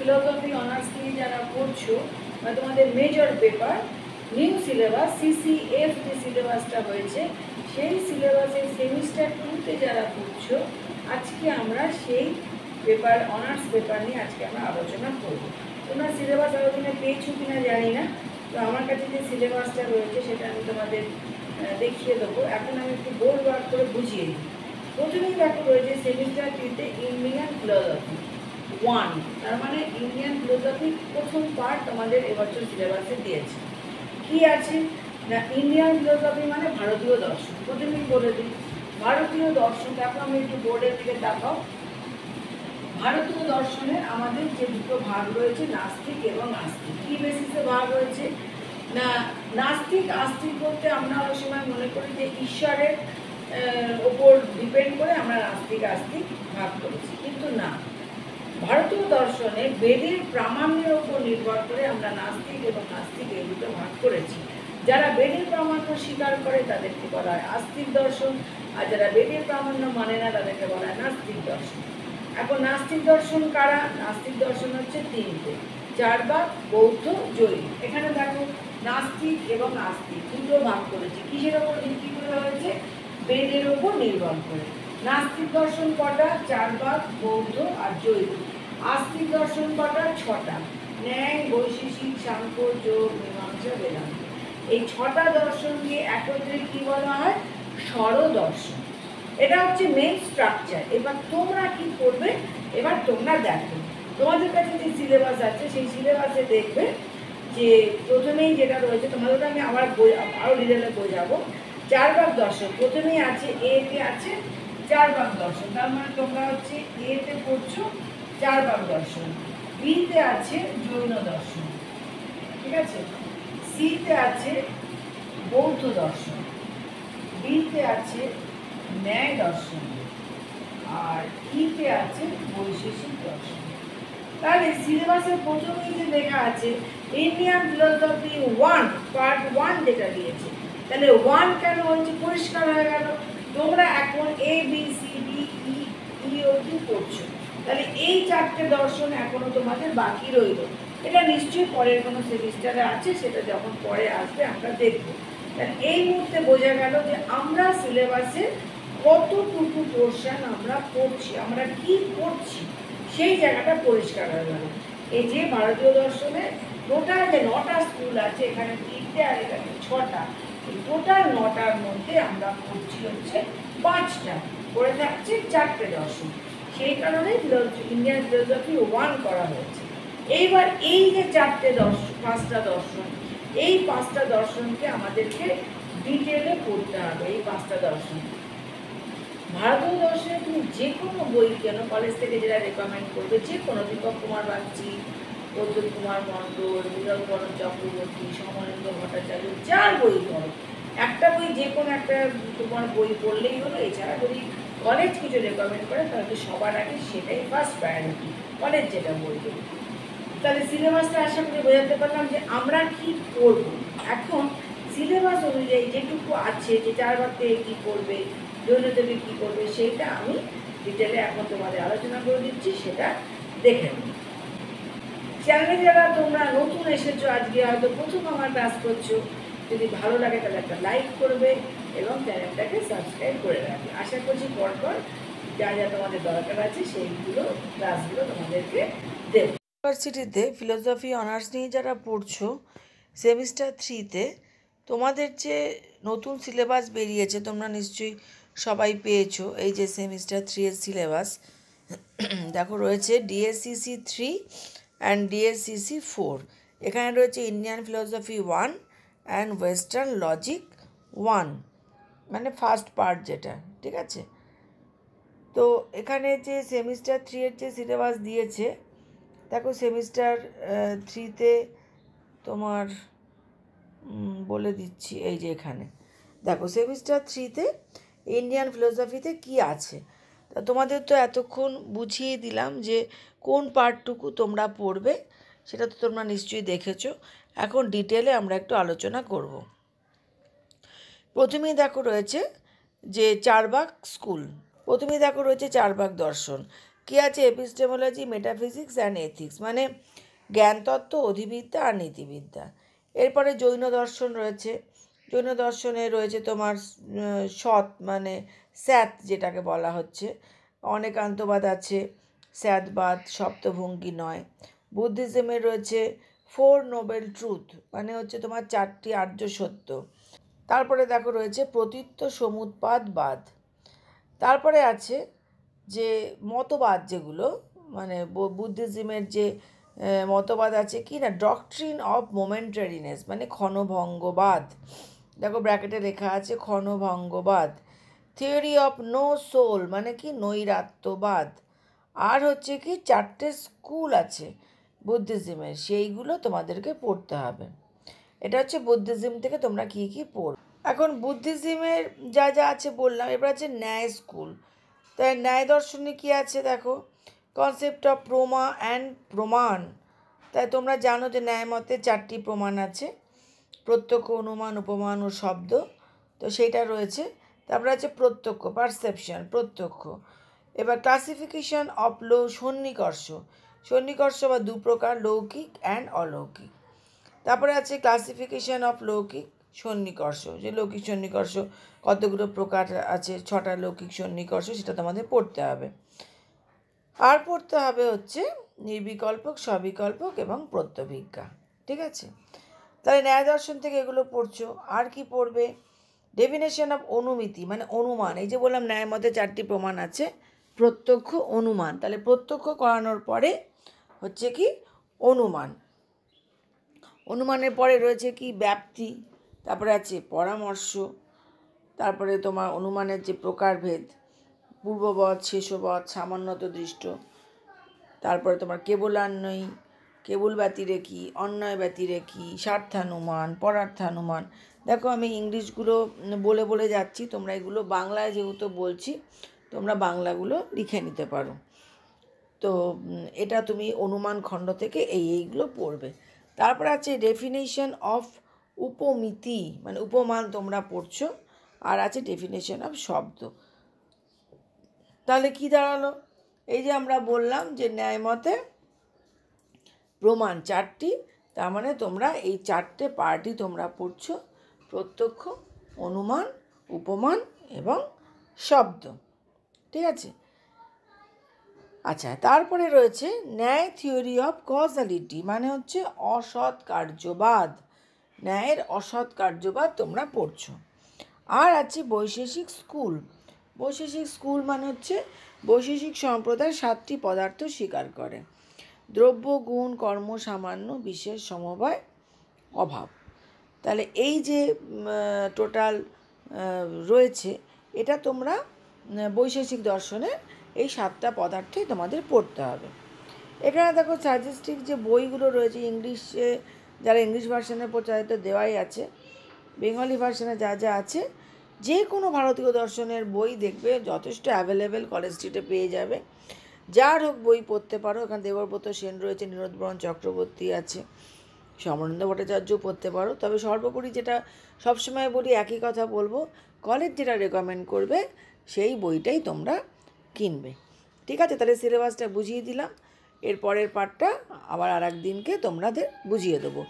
Philosophy honours নিয়ে যারা পড়ছো বা তোমাদের major paper new syllabus CCF যে সিলেবাসটা হয়েছে সেই সিলেবাসের সেমিস্টার 2-তে যারা পড়ছো আজকে আমরা সেই পেপার অনার্স পেপার নিয়ে আজকে আমরা আলোচনা করব। তোমরা সিলেবাস আলোচনা পেয়েছো কিনা জানি না, তো আমার কাছে যে সিলেবাসটা রয়েছে সেটা আমি তোমাদের দেখিয়ে দেবো। এখন আমি একটু বোর্ড ওয়ার্ক করে বুঝিয়ে দিই। প্রথমেই দেখো রয়েছে সেমিস্টার 3-তে ইন্ডিয়ান ফিলোসফি 1, তার মানে ইন্ডিয়ান ফিলোসফি প্রথম পার্ট আমাদের এবছর সিলেবাসে দিয়েছে। কি আছে না, ইন্ডিয়ান ফিলোসফি মানে ভারতীয় দর্শন। প্রথমেই বলে দিই ভারতীয় দর্শন। দেখো আমি একটু বোর্ডের দিকে তাকাও। ভারতীয় দর্শনের আমাদের যে দুটো ভাগ রয়েছে নাস্তিক এবং আস্তিক। কি বেসিসে ভাগ হয়েছে না, নাস্তিক আস্তিক বলতে আমরা অনেক সময় মনে করি যে ঈশ্বরের ওপর ডিপেন্ড করে আমরা নাস্তিক আস্তিক ভাগ করেছি, কিন্তু না। ভারতীয় দর্শনে বেদের প্রামাণ্যের ওপর নির্ভর করে আমরা নাস্তিক এবং নাস্তিক এই দুটো ভাগ করেছি। যারা বেদের প্রামাণ্য স্বীকার করে তাদেরকে বলা হয় আস্তিক দর্শন, আর যারা বেদের প্রামাণ্য মানে না তাদেরকে বলা হয় নাস্তিক দর্শন। এখন নাস্তিক দর্শন কারা? নাস্তিক দর্শন হচ্ছে 3টে, চার্বাক, বৌদ্ধ, জৈন। এখানে দেখো নাস্তিক এবং আস্তিক দুটো ভাগ করেছি। কিসের ওপর ভিত্তি করে হয়েছে? বেদের ওপর নির্ভর করে। নাস্তিক দর্শন কটা? চার্বাক, বৌদ্ধ আর জৈন। আস্তিক দর্শন কটা? 6টা, ন্যায়, বৈশেষিক, সাংখ্য, যোগ, মীমাংসা, বেদান্ত। এই 6টা দর্শনকে একত্রে কি বলা হয়? স্বরদর্শন। এটা হচ্ছে মেন স্ট্রাকচার। এবার তোমরা কি করবে? এবার তোমরা দেখো তোমাদের কাছে যে সিলেবাস আছে সেই সিলেবাসে দেখবে যে প্রথমেই যেটা রয়েছে, তোমাদের আমি আবার আরও ডিটেলে বোঝাবো। চার্বাক দর্শন প্রথমেই আছে, এতে আছে চার্বাক দর্শন। তার মানে তোমরা হচ্ছে এতে পড়ছো চার্বাক দর্শন, বিতে আছে জৈন দর্শন, ঠিক আছে, সিতে আছে বৌদ্ধ দর্শন, ডিতে আছে ন্যায় দর্শন, আর ইতে আছে বৈশেষিক দর্শন। তাহলে সিলেবাসের প্রথমেই যে লেখা আছে ইন্ডিয়ান ফিলোসফি 1 পার্ট 1 যেটা দিয়েছে, তাহলে 1 কেন হচ্ছে? পরিষ্কার হয়ে গেল। তোমরা এখন A B C D E O Q পড়ছো, তাহলে এই 4টে দর্শন এখনো তোমাদের বাকি রইল। এটা নিশ্চয়ই পরের কোনো সেমিস্টারে আছে, সেটা যখন পরে আসবে আমরা দেখব। তাহলে এই মুহূর্তে বোঝা গেল যে আমরা সিলেবাসে কতটুকু পোর্শন আমরা পড়ছি, আমরা কি পড়ছি, সেই জায়গাটা পরিষ্কার হয়ে গেল। এই যে ভারতীয় দর্শনে টোটাল যে 9টা স্কুল আছে, এখানে 3টে আর এখানে 6টা, এই টোটাল 9টার মধ্যে আমরা পড়ছি হচ্ছে 5টা, করে থাকছে 4টে দর্শন। সেই কারণে ইন্ডিয়ান ফিলোসফি 1 করা হয়েছে। এইবার এই যে 4টে দর্শন, 5টা দর্শন, এই 5টা দর্শনকে আমাদেরকে ডিটেলে পড়তে হবে। এই 5টা দর্শন ভারতীয় দর্শনে তুমি যে কোনো বই কেন, কলেজ থেকে যেটা রেকমেন্ড করবে, যে কোনো দীপক কুমার বাগচি, প্রদ্যুৎ কুমার মণ্ডল, বিরল চক্রবর্তী, সমরেন্দ্র ভট্টাচার্য, যার বই পড়ো, একটা বই যে কোনো একটা তোমার বই পড়লেই হলো। এছাড়া যদি কলেজ কিছু রেকমেন্ড করে তাহলে সবার আগে সেটাই ফার্স্ট প্রায়োরিটি, কলেজ যেটা বলবে। তাহলে সিলেবাসটা আশা করে বোঝাতে পারলাম যে আমরা কি পড়বো। এখন সিলেবাস অনুযায়ী যেটুকু আছে, যে 4 ভাগ থেকে কী করবে, জৈনদেবী কী করবে, সেইটা আমি ডিটেলে এখন তোমাদের আলোচনা করে দিচ্ছি, সেটা দেখে নিই। চ্যানেলে যারা তোমরা নতুন এসেছো, আজকে হয়তো প্রথম আমার ক্লাস করছো, যদি ভালো লাগে তাহলে একটা লাইক করবে এবং চ্যানেলটাকে সাবস্ক্রাইব করে রাখবে। আশা করছি পরপর যা যা তোমাদের দরকার আছে সেইগুলো ক্লাসগুলো তোমাদেরকে দেব। ইউনিভার্সিটিতে ফিলোসফি অনার্স নিয়ে যারা পড়ছো সেমিস্টার 3-তে, তোমাদের যে নতুন সিলেবাস বেরিয়েছে তোমরা নিশ্চয়ই সবাই পেয়েছো। এই যে সেমিস্টার 3-এর সিলেবাস দেখো রয়েছে ডিএসসিসি 3 অ্যান্ড ডিএসসিসি 4। এখানে রয়েছে Indian philosophy 1 and western logic 1, মানে ফার্স্ট পার্ট যেটা, ঠিক আছে। তো এখানে যে সেমিস্টার 3-এর যে সিলেবাস দিয়েছে, দেখো সেমিস্টার 3-তে তোমার বলে দিচ্ছি, এই যে এখানে দেখো সেমিস্টার 3-তে ইন্ডিয়ান ফিলোসফিতে কি আছে। তা তোমাদের তো এতক্ষণ বুঝিয়ে দিলাম যে কোন পার্টটুকু তোমরা পড়বে, সেটা তো তোমরা নিশ্চয়ই দেখেছো। এখন ডিটেলে আমরা একটু আলোচনা করব। প্রথমেই দেখো রয়েছে যে চারবাক স্কুল, প্রথমেই দেখো রয়েছে চারবাক দর্শন। কী আছে এপিস্টেমোলজি, মেটাফিজিক্স অ্যান্ড এথিক্স, মানে জ্ঞানতত্ত্ব, অধিবিদ্যা আর নীতিবিদ্যা। এরপরে জৈন দর্শন রয়েছে। জৈন দর্শনে রয়েছে তোমার সৎ মানে স্যাত যেটাকে বলা হচ্ছে, অনেকান্তবাদ আছে, স্যাতবাদ, সপ্তভঙ্গি নয়। বুদ্ধিজমের রয়েছে ফোর নোবেল ট্রুথ, মানে হচ্ছে তোমার 4টি আর্য সত্য। তারপরে দেখো রয়েছে প্রতীত্ব সমুৎপাদবাদ। তারপরে আছে যে মতবাদ, যেগুলো মানে বুদ্ধিজমের যে মতবাদ আছে কি না, ডক্ট্রিন অফ মোমেন্টারিনেস, মানে ক্ষণভঙ্গবাদ। দেখো ব্র্যাকেটে লেখা আছে ক্ষণভঙ্গবাদ। থিওরি অফ নো সোল, মানে কি নৈরাত্যবাদ। আর হচ্ছে কি 4টে স্কুল আছে বুদ্ধিজমের, সেইগুলো তোমাদেরকে পড়তে হবে। এটা হচ্ছে বুদ্ধিজম থেকে তোমরা কী কী পড়বে। এখন বুদ্ধিজমের যা যা আছে বললাম, এবার আছে ন্যায় স্কুল। তাই ন্যায় দর্শনে কী আছে দেখো, কনসেপ্ট অফ প্রমা অ্যান্ড প্রমাণ। তাই তোমরা জানো যে ন্যায় মতে 4টি প্রমাণ আছে, প্রত্যক্ষ, অনুমান, উপমান ও শব্দ। তো সেইটা রয়েছে। তারপরে আছে প্রত্যক্ষ, পারসেপশন, প্রত্যক্ষ। এবার ক্লাসিফিকেশন অফ সন্নিকর্ষ। সন্নিকর্ষ বা 2 প্রকার, লৌকিক অ্যান্ড অলৌকিক। তারপরে আছে ক্লাসিফিকেশন অফ লৌকিক সন্নিকর্ষ, যে লৌকিক সন্নিকর্ষ কতগুলো প্রকার আছে, 6টা লৌকিক সন্নিকর্ষ, সেটা তোমাদের পড়তে হবে। আর পড়তে হবে হচ্ছে নির্বিকল্পক, সবিকল্পক এবং প্রত্যভিজ্ঞা। ঠিক আছে, তাহলে ন্যায় দর্শন থেকে এগুলো পড়ছো। আর কি পড়বে, ডেফিনেশন অফ অনুমিতি, মানে অনুমান। এই যে বললাম ন্যায় মতে 4টি প্রমাণ আছে, প্রত্যক্ষ, অনুমান। তাহলে প্রত্যক্ষ করানোর পরে হচ্ছে কি অনুমান। অনুমানের পরে রয়েছে কি ব্যাপ্তি, তারপরে আছে পরামর্শ, তারপরে তোমার অনুমানের যে প্রকারভেদ, পূর্ববৎ, শেষবৎ, সামান্যত দৃষ্ট, তারপরে তোমার কেবলান্বয়ী, কেবল ব্যতিরেকী, অন্যয় ব্যতিরেকী, স্বার্থানুমান, পরার্থানুমান। দেখো আমি ইংলিশগুলো বলে বলে যাচ্ছি, তোমরা এগুলো বাংলায় যেহেতু বলছি, তোমরা বাংলাগুলো লিখে নিতে পারো। তো এটা তুমি অনুমান খণ্ড থেকে এইগুলো পড়বে। তারপর আছে ডেফিনেশন অফ উপমিতি, মানে উপমান তোমরা পড়ছো। আর আছে ডেফিনেশন অফ শব্দ। তাহলে কি দাঁড়ালো, এই যে আমরা বললাম যে ন্যায় মতে প্রমাণ 4টি, তার মানে তোমরা এই 4টে পার্টই তোমরা পড়ছো, প্রত্যক্ষ, অনুমান, উপমান এবং শব্দ। ঠিক আছে, আচ্ছা। তারপরে রয়েছে ন্যায় থিওরি অফ কজালিটি, মানে হচ্ছে অসৎ কার্যবাদ। ন্যায়ের অসৎ কার্যবাদ তোমরা পড়ছো। আর আছে বৈশেষিক স্কুল। বৈশেষিক স্কুল মানে হচ্ছে বৈশেষিক সম্প্রদায় 7টি পদার্থ স্বীকার করে, দ্রব্য, গুণ, কর্ম, সামান্য, বিশেষ, সমবায়, অভাব। তাহলে এই যে টোটাল রয়েছে, এটা তোমরা বৈশেষিক দর্শনে এই 7টা পদার্থই তোমাদের পড়তে হবে। এখানে দেখো সাজেস্টিভ যে বইগুলো রয়েছে, ইংলিশে যারা ইংলিশ ভার্সনে প্রচারিত দেওয়াই আছে, বেঙ্গলি ভার্সনে যা যা আছে, যে কোনো ভারতীয় দর্শনের বই দেখবে যথেষ্ট অ্যাভেলেবেল, কলেজ স্ট্রিটে পেয়ে যাবে। যার হোক বই পড়তে পারো। এখানে দেবব্রত সেন রয়েছে, নীরোদবরণ চক্রবর্তী আছে, সমরেন্দ্র ভট্টাচার্যও পড়তে পারো। তবে সর্বোপরি যেটা সবসময় বলি, একই কথা বলবো, কলেজ যেটা রেকমেন্ড করবে সেই বইটাই তোমরা কিনবে। ঠিক আছে, তাহলে সিলেবাসটা বুঝিয়ে দিলাম। এর পরের পার্টটা আবার আর একদিনকে তোমাদের বুঝিয়ে দেবো।